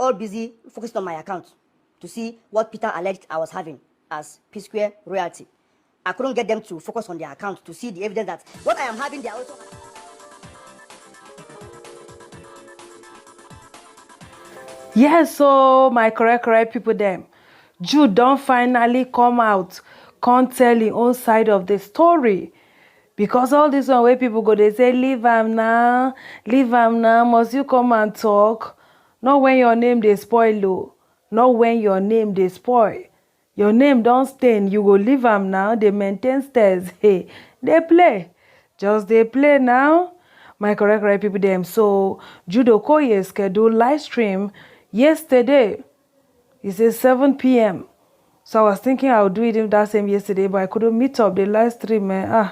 all busy focused on my account to see what Peter alleged I was having as P-Square royalty. I couldn't get them to focus on their account to see the evidence that what I am having, they are also having. Yes, so my correct people them. Jude don't finally come out, can't tell his own side of the story. Because all this one where people go, they say, leave am now, must you come and talk? Not when your name they spoil, though. Not when your name they spoil. Your name don't stain, you go leave am now, they maintain stairs. Hey, they play. Just they play now. My correct people them. So, Jude Okoye scheduled live stream yesterday. It says 7 p.m. So I was thinking I would do it that same yesterday, but I couldn't meet up the live stream, man.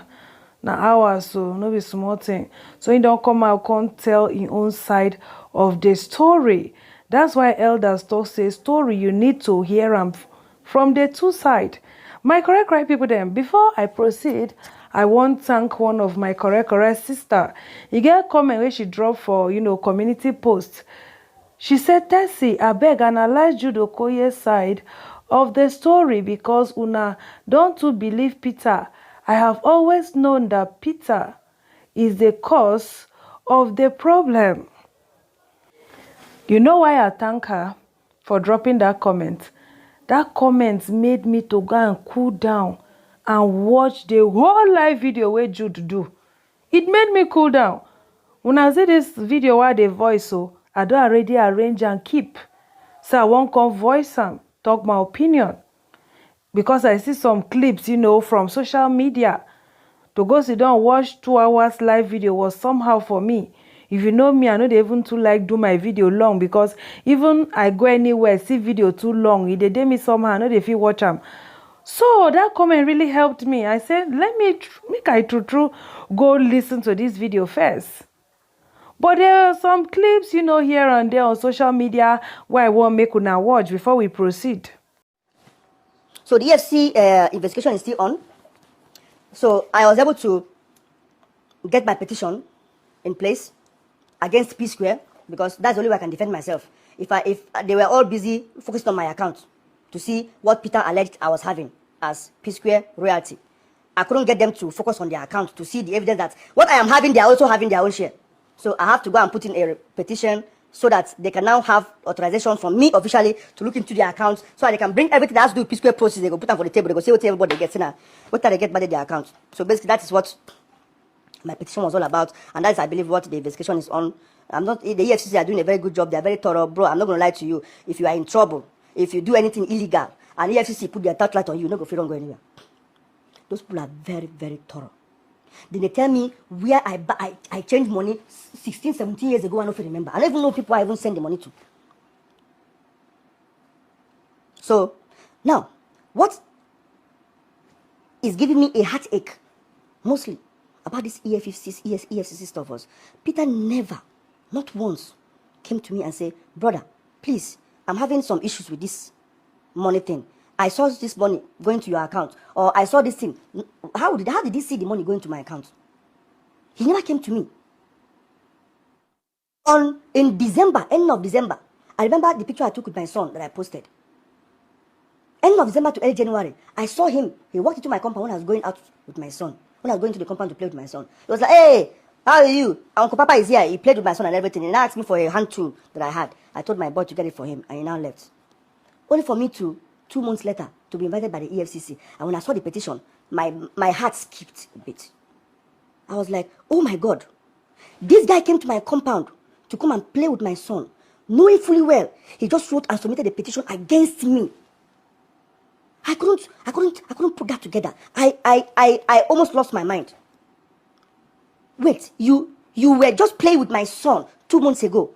Na hours, so no be small thing. So he don't come out, can't tell his own side of the story. That's why elders talk say story, you need to hear them from the two sides. My correct people then, before I proceed, I want to thank one of my correct sister. You get a comment where she dropped for, community post. She said, Tessie, I beg analyze Jude Okoye's side of the story because una don't to believe Peter. I have always known that Peter is the cause of the problem. You know why I thank her for dropping that comment? That comment made me to go and cool down and watch the whole live video where Jude do. It made me cool down. When I see this video where the voice, so I don't already arrange and keep. So I won't come voice and talk my opinion. Because I see some clips, from social media. To go sit down and watch 2 hours live video was somehow for me. If you know me, I know they even too like do my video long because even I go anywhere, see video too long, it dey me somehow, I know they feel watch them. So that comment really helped me. I said, let me make I true go listen to this video first. But there are some clips, here and there on social media where I want make una watch before we proceed. So the EFCC investigation is still on. So I was able to get my petition in place against P-Square because that's the only way I can defend myself. If they were all busy focused on my account to see what Peter alleged I was having as P-Square royalty, I couldn't get them to focus on their account to see the evidence that what I am having, they are also having their own share. So I have to go and put in a petition so that they can now have authorization from me officially to look into their accounts so they can bring everything that has to do with P-Square process. They go put them for the table. They go say what everybody gets in. What they get back their accounts. So basically that is what my petition was all about. And that is, I believe, what the investigation is on. The EFCC are doing a very good job. They are very thorough. Bro, I'm not going to lie to you. If you are in trouble, if you do anything illegal, and EFCC put their touchlight on you, you're not going to go anywhere. Those people are very, very thorough. Then they tell me where I changed money 16, 17 years ago. I don't remember. I don't even know people I even send the money to. So, now, what is giving me a heartache, mostly, about this EFCC stuff was, Peter never, not once, came to me and said, brother, please, I'm having some issues with this money thing. I saw this money going to your account, or I saw this thing. How did he see the money going to my account? He never came to me. In December, end of December, I remember the picture I took with my son that I posted. End of December to early January, I saw him. He walked into my compound when I was going out with my son. When I was going to the compound to play with my son, he was like, hey, how are you? Uncle Papa is here. He played with my son and everything. He now asked me for a hand tool that I had. I told my boy to get it for him, and he now left. Only for me to 2 months later to be invited by the EFCC. And when I saw the petition, my heart skipped a bit. I was like, oh my God, this guy came to my compound to come and play with my son, knowing fully well he just wrote and submitted a petition against me. I couldn't put that together. I almost lost my mind. Wait, you were just playing with my son 2 months ago,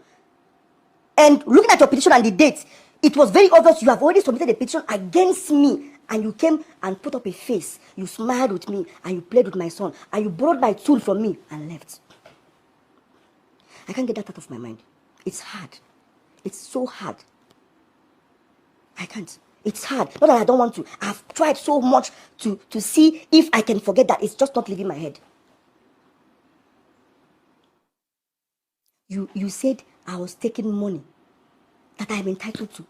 and looking at your petition and the dates, it was very obvious you have already submitted a petition against me, and you came and put up a face. You smiled with me, and you played with my son, and you borrowed my tool from me and left. I can't get that out of my mind. It's hard. It's so hard. I can't. It's hard. Not that I don't want to. I've tried so much to see if I can forget that. It's just not leaving my head. You said I was taking money that I am entitled to.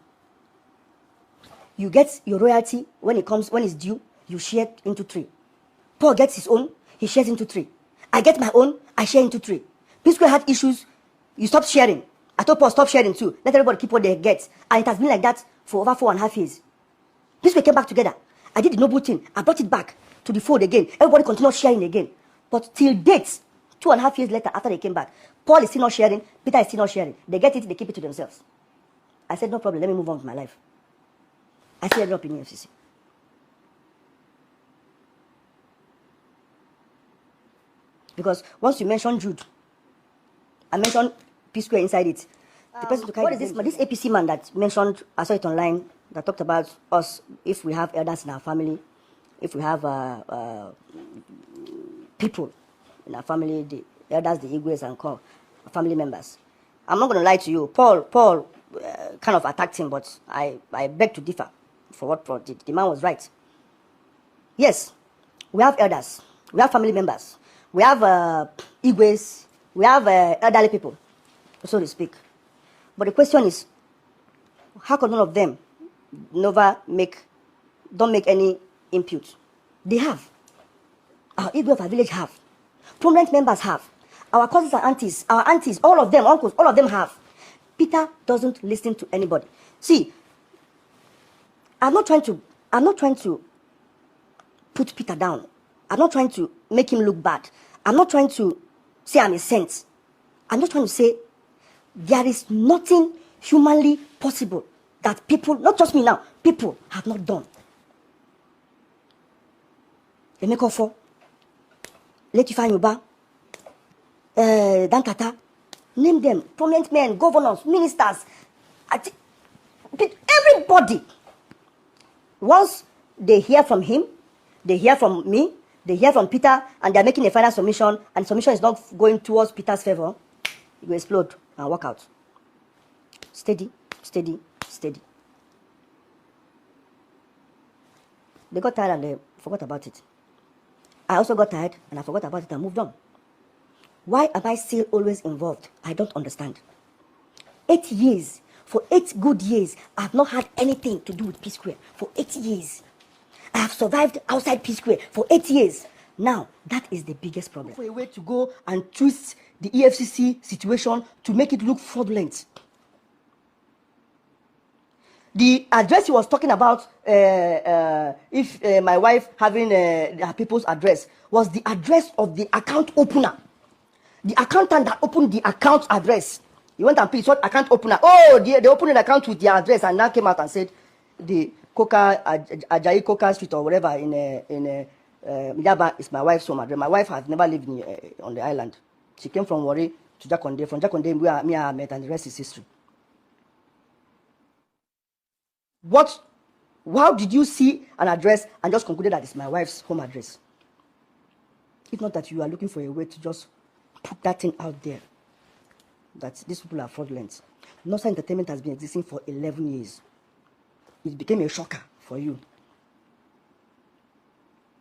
You get your royalty when it's due, you share into 3. Paul gets his own, he shares into 3. I get my own, I share into 3. P-Square had issues, you stop sharing. I told Paul, stop sharing too. Let everybody keep what they get. And it has been like that for over 4.5 years. P-Square came back together. I did the noble thing. I brought it back to the fold again. Everybody continued sharing again. But till date, 2.5 years later, after they came back, Paul is still not sharing, Peter is still not sharing. They get it, they keep it to themselves. I said, no problem, let me move on with my life. I still ended up in EFCC. Because once you mention Jude, I mentioned P-Square inside it. The person to carry what is this APC man that mentioned, I saw it online, that talked about us, if we have elders in our family, if we have people in our family, the elders, the Igwes and family members. I'm not going to lie to you. Paul kind of attacked him, but I beg to differ for what the man was right. Yes, we have elders, we have family members, we have Igwes, we have elderly people, so to speak. But the question is, how come none of them don't make any input? They have. Our Igwe of our village have. Prominent members have. Our cousins and aunties, our aunties, all of them, uncles, all of them have. Peter doesn't listen to anybody. See, I'm not trying to put Peter down. I'm not trying to make him look bad. I'm not trying to say I'm a saint. I'm just trying to say there is nothing humanly possible that people, not just me now, people have not done. Emekofo, Letifa Yoba, Dankata, name them, prominent men, governors, ministers, everybody. Once they hear from him, they hear from me, they hear from Peter, and they're making a final submission, and submission is not going towards Peter's favor, it will explode and walk out. Steady, steady, steady. They got tired and they forgot about it. I also got tired and I forgot about it and moved on. Why am I still always involved? I don't understand. 8 years, for 8 good years, I have not had anything to do with P-Square. For 8 years. I have survived outside P-Square for 8 years. Now, that is the biggest problem. For a way to go and twist the EFCC situation to make it look fraudulent. The address he was talking about, if my wife having her people's address, was the address of the account opener. The accountant that opened the account address. He went and picked what account opener. Oh, they opened an account with their address and now came out and said the Ajayi Coca Street or whatever in Yaba is my wife's home address. My wife has never lived on the island. She came from Warri to Jakonde. From Jakonde, me and I met, and the rest is history. How did you see an address and just concluded that it's my wife's home address? If not that you are looking for a way to just put that thing out there, that these people are fraudulent. Nosa Entertainment has been existing for 11 years. It became a shocker for you,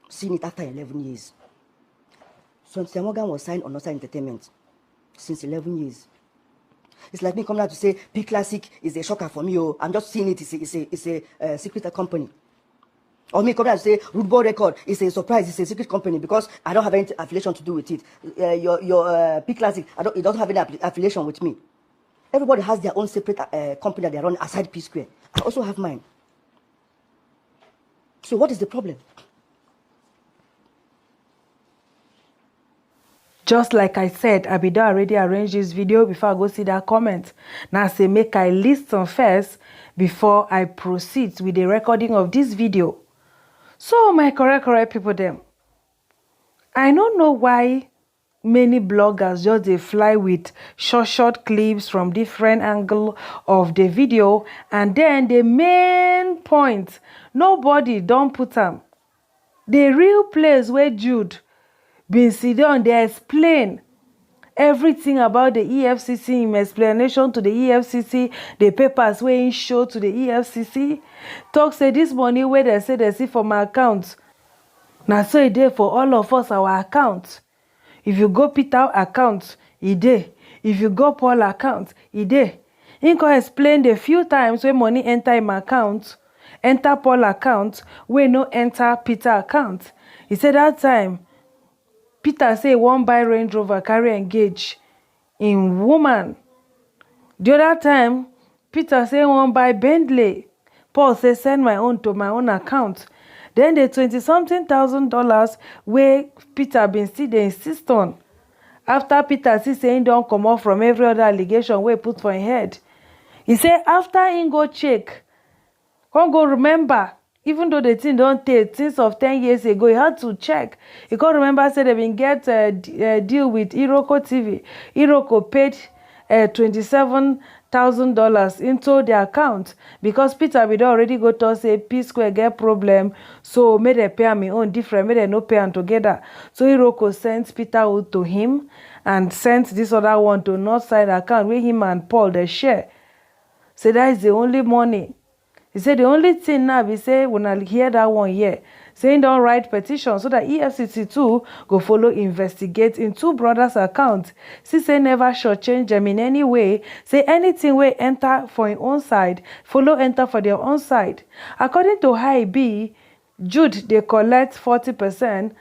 seeing it after 11 years. So Morgan was signed on Nosa Entertainment since 11 years. It's like me coming out to say P Classic is a shocker for me. Oh, I'm just seeing it. It's a secret company. Or me coming out to say Root Ball Record is a surprise. It's a secret company because I don't have any affiliation to do with it. Your P Classic, it doesn't have any affiliation with me. Everybody has their own separate company that they run aside P Square. I also have mine. So what is the problem? Just like I said, Abida already arranged this video before I go see that comment. Now I say make I listen first before I proceed with the recording of this video. So my correct people them. I don't know why many bloggers just they fly with short clips from different angle of the video, and then the main point nobody don't put them. The real place where Jude been sit down, they explain everything about the EFCC, in explanation to the EFCC, the papers where he show to the EFCC. Talk say this money where they say they see for my account. Now so it there for all of us our account. If you go Peter account, it there. If you go Paul account, it there. He can explain the few times when money enter him account, enter Paul account, wey no enter Peter account. He said that time Peter say one buy Range Rover carry engage in woman. The other time Peter say one buy Bentley. Paul say send my own to my own account. Then the 20-something thousand dollars where Peter been still dey insist on. After Peter see say he don't come off from every other allegation wey put for him head. He say after he go check, can't go remember, even though the thing don't take since of 10 years ago, he had to check. He can't remember say they been get a deal with Iroko TV. Iroko paid $27,000 into the account because Peter been already go to say P Square get problem, so may they pay me own different, may they no pay them together. So Iroko sent Peter out to him and sent this other one to North Side account where him and Paul they share. So that is the only money. He said the only thing now be say when I hear that one here, saying don't write petition so that EFCC too go follow investigate in two brothers' accounts. See say never shortchange them in any way. Say anything wey enter for his own side, follow enter for their own side. According to how it be, Jude they collect 40%,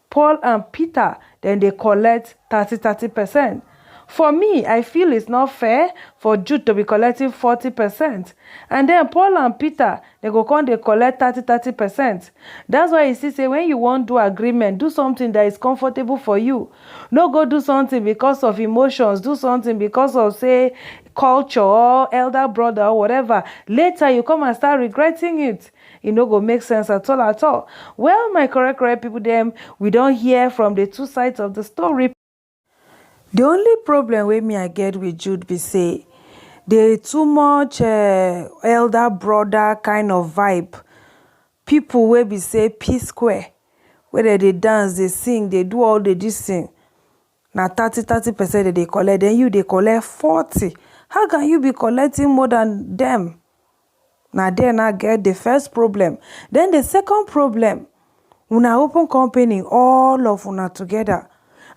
Paul and Peter then they collect 30%. For me, I feel it's not fair for Jude to be collecting 40%. And then Paul and Peter, they go come, they collect 30%. That's why you see, say, when you want to do agreement, do something that is comfortable for you. No go do something because of emotions. Do something because of, say, culture or elder brother or whatever. Later, you come and start regretting it. It no go make sense at all. Well, my correct people, them, we don't hear from the two sides of the story. The only problem with me I get with Jude be say they too much elder brother kind of vibe. People will be say P Square, where they dance, they sing, they do all the this thing. Now 30% they collect, then you they collect 40. How can you be collecting more than them? Now then I get the first problem. Then the second problem, una open company, all of una together.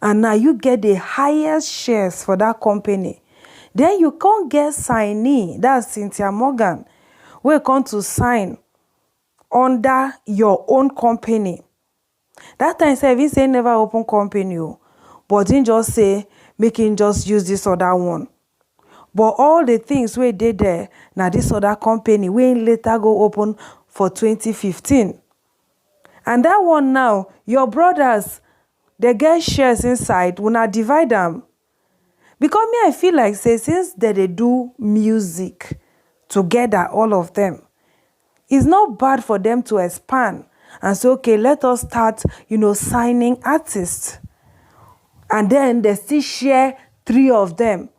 And now you get the highest shares for that company. Then you can't get signee, that's Cynthia Morgan, we come to sign under your own company. That time say say never open company, but didn't just say make him just use this other one. But all the things we did there, now this other company, we later go open for 2015. And that one now, your brothers, they get shares inside, when I divide them. Because me, I feel like, say, since they do music together, all of them, it's not bad for them to expand and say, okay, let us start, signing artists. And then they still share 3 of them.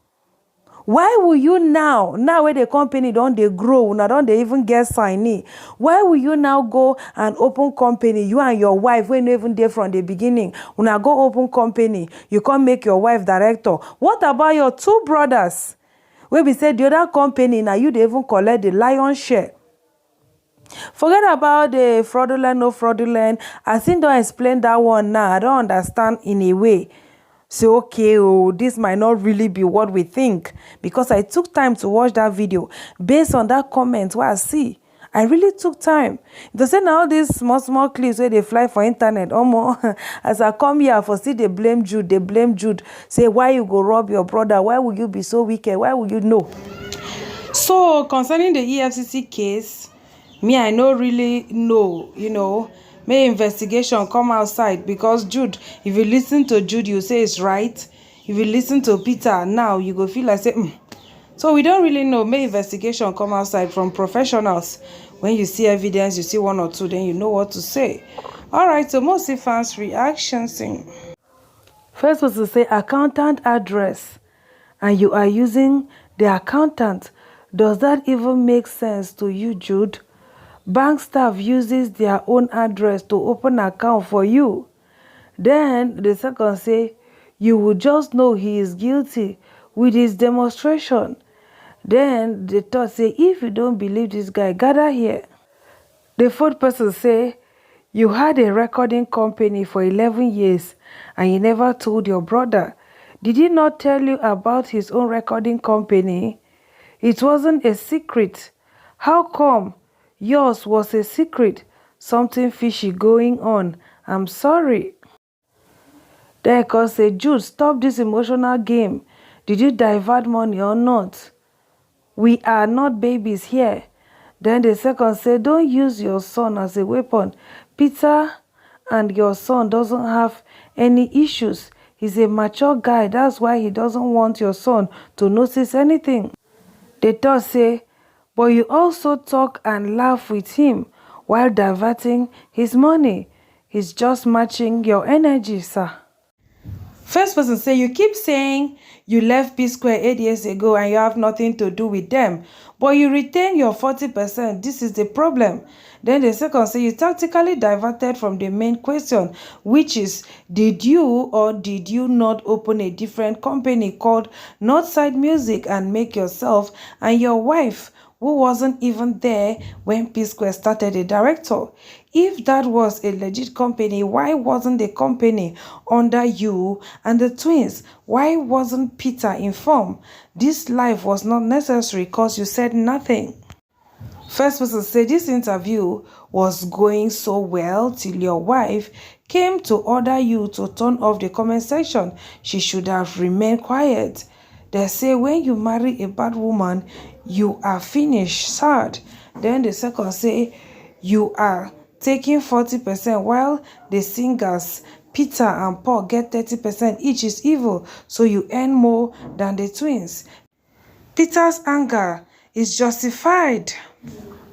Why will you now where the company don't they grow, now don't they even get signee? Why will you now go and open company, you and your wife, when even there from the beginning, when I go open company, you can't make your wife director? What about your 2 brothers? Where we said the other company, now you they even collect the lion's share. Forget about the fraudulent, no fraudulent. I think don't explain that one now. I don't understand in a way. So, okay, this might not really be what we think, because I took time to watch that video based on that comment where I see. I really took time. They say now these small clips where they fly for internet, as I come here for see they blame Jude. Say, why you go rob your brother? Why will you be so wicked? Why will you know? So, concerning the EFCC case, me, I don't really know, may investigation come outside, because Jude, if you listen to Jude, you say it's right. If you listen to Peter now, you go feel like say, So we don't really know. May investigation come outside from professionals. When you see evidence, you see 1 or 2, then you know what to say. All right, so most fans' reactions. First was to say accountant address, and you are using the accountant. Does that even make sense to you, Jude? Bank staff uses their own address to open an account for you. Then the second say, you will just know he is guilty with his demonstration. Then the third say, if you don't believe this guy, gather here. The fourth person say, you had a recording company for 11 years and you never told your brother. Did he not tell you about his own recording company? It wasn't a secret. How come yours was a secret? Something fishy going on. I'm sorry. Then Eko say, Jude, stop this emotional game. Did you divert money or not? We are not babies here. Then the second say, don't use your son as a weapon. Peter and your son doesn't have any issues. He's a mature guy. That's why he doesn't want your son to notice anything. The third say, but you also talk and laugh with him while diverting his money. He's just matching your energy, sir. First person say, you keep saying you left P Square 8 years ago and you have nothing to do with them, but you retain your 40%. This is the problem. Then the second say, you tactically diverted from the main question, which is, did you or did you not open a different company called Northside Music and make yourself and your wife, who wasn't even there when P Square started, a director? If that was a legit company, why wasn't the company under you and the twins? Why wasn't Peter informed? This life was not necessary because you said nothing. First person said this interview was going so well till your wife came to order you to turn off the comment section. She should have remained quiet. They say when you marry a bad woman, you are finished, sad. Then the second say you are taking 40% while the singers Peter and Paul get 30% each is evil, so you earn more than the twins. Peter's anger is justified.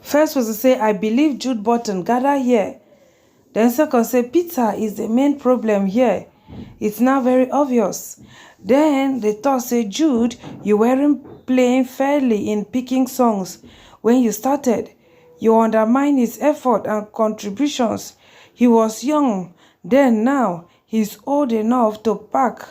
First was to say, I believe Jude Button gather here. Then second say, Peter is the main problem here. It's now very obvious. Then the third say, Jude, you weren't playing fairly in picking songs when you started. You undermine his effort and contributions. He was young then, now he's old enough to pack.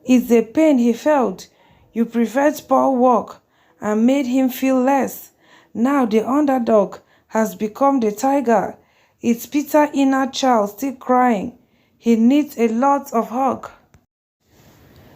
It's the pain he felt. You preferred Paul work and made him feel less. Now the underdog has become the tiger. It's Peter's inner child still crying. He needs a lot of hug.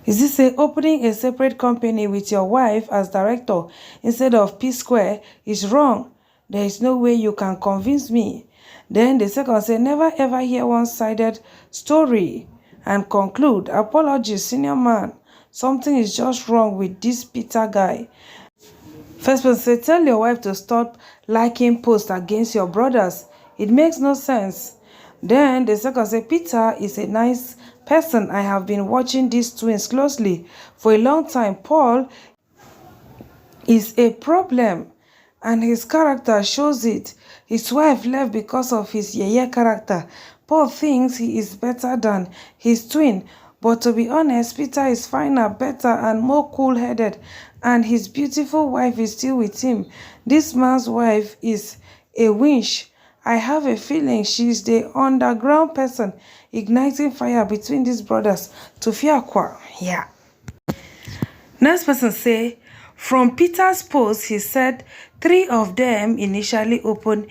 Is this opening a separate company with your wife as director instead of P Square is wrong? There is no way you can convince me. Then the second say, never ever hear one-sided story and conclude, apologies, senior man. Something is just wrong with this Peter guy. First person say, tell your wife to stop liking posts against your brothers. It makes no sense. Then the second say, Peter is a nice person. I have been watching these twins closely for a long time. Paul is a problem and his character shows it. His wife left because of his yeye character. Paul thinks he is better than his twin, but to be honest, Peter is finer, better and more cool-headed, and his beautiful wife is still with him. This man's wife is a winch. I have a feeling she is the underground person igniting fire between these brothers to Fiakwa. Yeah. Next person say, from Peter's post, he said 3 of them initially opened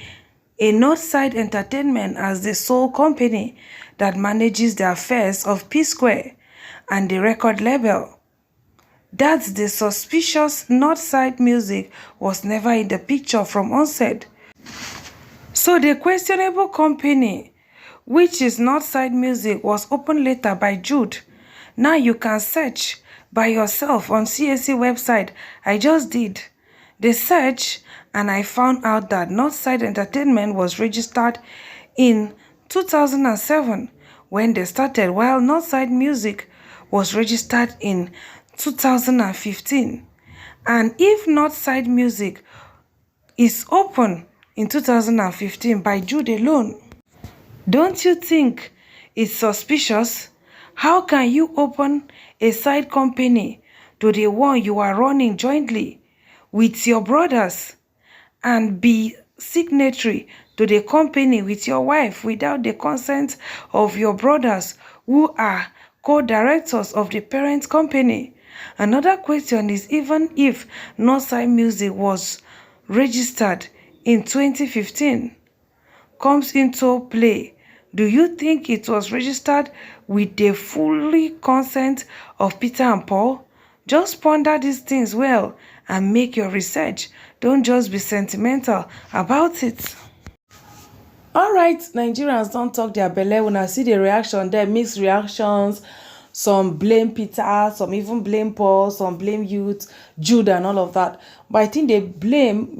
a Northside Entertainment as the sole company that manages the affairs of P Square and the record label. That the suspicious Northside Music was never in the picture from onset. So the questionable company, which is Northside Music, was opened later by Jude. Now you can search by yourself on CAC website. I just did the search and I found out that Northside Entertainment was registered in 2007 when they started, while Northside Music was registered in 2015. And if Northside Music is open in 2015 by Jude alone, don't you think it's suspicious? How can you open a side company to the one you are running jointly with your brothers and be signatory to the company with your wife without the consent of your brothers who are co-directors of the parent company? Another question is, even if Northside Music was registered in 2015 comes into play, do you think it was registered with the fully consent of Peter and Paul? Just ponder these things well and make your research. Don't just be sentimental about it. Alright, Nigerians don't talk their belle. When I see the reaction there, mixed reactions. Some blame Peter, some even blame Paul, some blame Youth, Jude, and all of that. But I think they blame,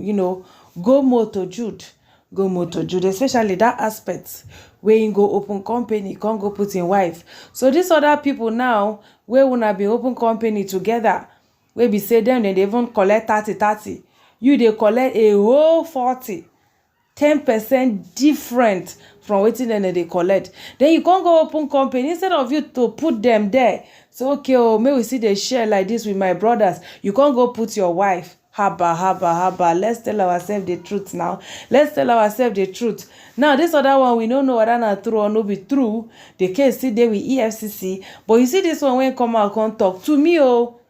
go more to Jude. Go more to Jude, especially that aspect where you go open company, can't go put in wife. So these other people now, where wanna be open company together, where be say them, they even collect 30. You they collect a whole 40. 10% different from wetin dem dey collect. Then you can't go open company instead of you to put them there. So okay, may we see the share like this with my brothers. You can't go put your wife. Haba. Let's tell ourselves the truth now. Let's tell ourselves the truth. Now, this other one, we don't know whether not true or no be true. The case still there with EFCC. But you see this one when come out, come talk. To me,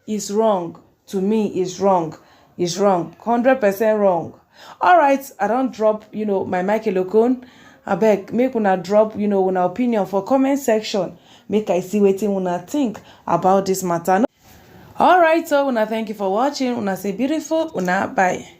it's wrong. To me, it's wrong. It's wrong. 100% wrong. All right, I don't drop, my microphone. I beg, make una drop, una opinion for comment section. Make I see wetin una think about this matter. All right, so una thank you for watching. Una say beautiful. Una bye.